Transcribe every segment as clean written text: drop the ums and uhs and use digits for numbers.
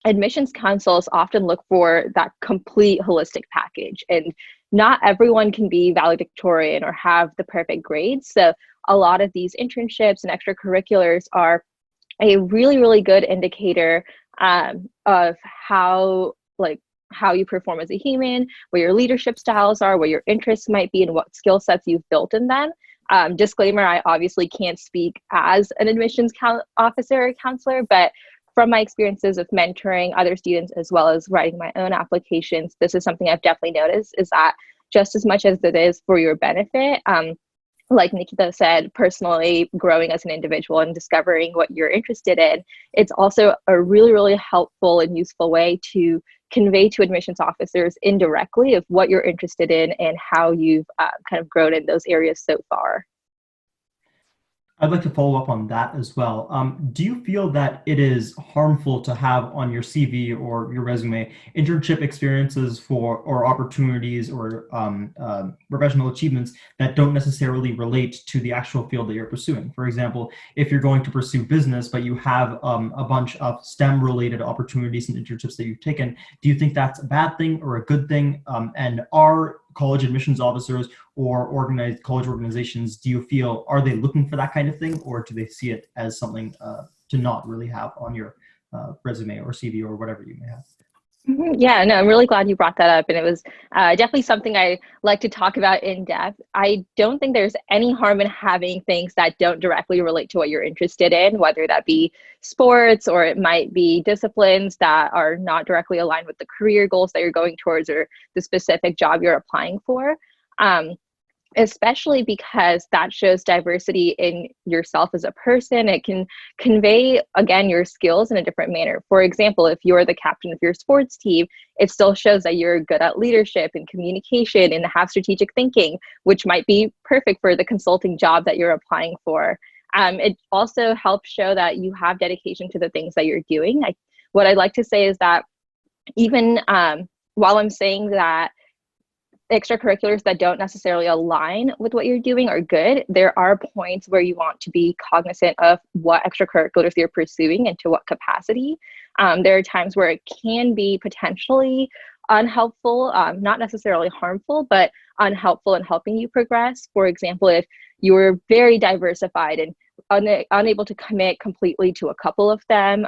Admissions councils often look for that complete holistic package, and not everyone can be valedictorian or have the perfect grades. So a lot of these internships and extracurriculars are a really, really good indicator of how you perform as a human, what your leadership styles are, what your interests might be, and what skill sets you've built in them. Disclaimer, I obviously can't speak as an admissions officer or counselor, but from my experiences of mentoring other students as well as writing my own applications, this is something I've definitely noticed, is that just as much as it is for your benefit, like Nikita said, personally growing as an individual and discovering what you're interested in, it's also a really, really helpful and useful way to convey to admissions officers indirectly of what you're interested in and how you've kind of grown in those areas so far. I'd like to follow up on that as well. Do you feel that it is harmful to have on your CV or your resume internship experiences for or opportunities or professional achievements that don't necessarily relate to the actual field that you're pursuing? For example, if you're going to pursue business, but you have a bunch of STEM-related opportunities and internships that you've taken, do you think that's a bad thing or a good thing? And are college admissions officers or organized college organizations, do you feel, are they looking for that kind of thing, or do they see it as something to not really have on your resume or CV or whatever you may have? Yeah, no, I'm really glad you brought that up. And it was definitely something I like to talk about in depth. I don't think there's any harm in having things that don't directly relate to what you're interested in, whether that be sports or it might be disciplines that are not directly aligned with the career goals that you're going towards or the specific job you're applying for. Um, Especially because that shows diversity in yourself as a person. It can convey, again, your skills in a different manner. For example, if you're the captain of your sports team, it still shows that you're good at leadership and communication and have strategic thinking, which might be perfect for the consulting job that you're applying for. It also helps show that you have dedication to the things that you're doing. What I'd like to say is that even while I'm saying that extracurriculars that don't necessarily align with what you're doing are good, there are points where you want to be cognizant of what extracurriculars you're pursuing and to what capacity. There are times where it can be potentially unhelpful, not necessarily harmful, but unhelpful in helping you progress. For example, if you're very diversified and unable to commit completely to a couple of them,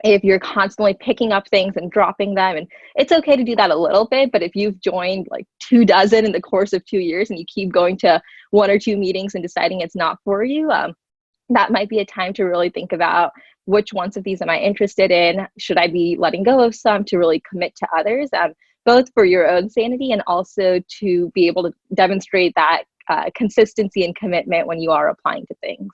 if you're constantly picking up things and dropping them, and it's okay to do that a little bit, but if you've joined like 24 in the course of 2 years and you keep going to one or two meetings and deciding it's not for you, that might be a time to really think about which ones of these am I interested in? Should I be letting go of some to really commit to others, both for your own sanity and also to be able to demonstrate that consistency and commitment when you are applying to things.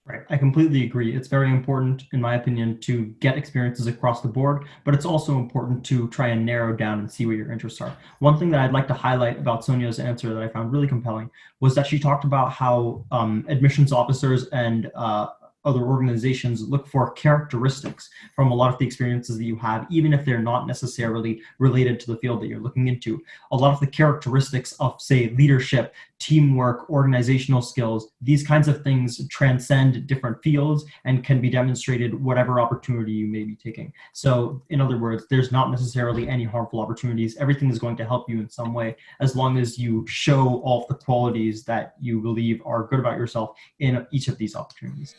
Right. I completely agree. It's very important, in my opinion, to get experiences across the board, but it's also important to try and narrow down and see what your interests are. One thing that I'd like to highlight about Sonia's answer that I found really compelling was that she talked about how admissions officers and other organizations look for characteristics from a lot of the experiences that you have, even if they're not necessarily related to the field that you're looking into. A lot of the characteristics of, say, leadership, teamwork, organizational skills, these kinds of things transcend different fields and can be demonstrated whatever opportunity you may be taking. So in other words, there's not necessarily any harmful opportunities. Everything is going to help you in some way, as long as you show all of the qualities that you believe are good about yourself in each of these opportunities.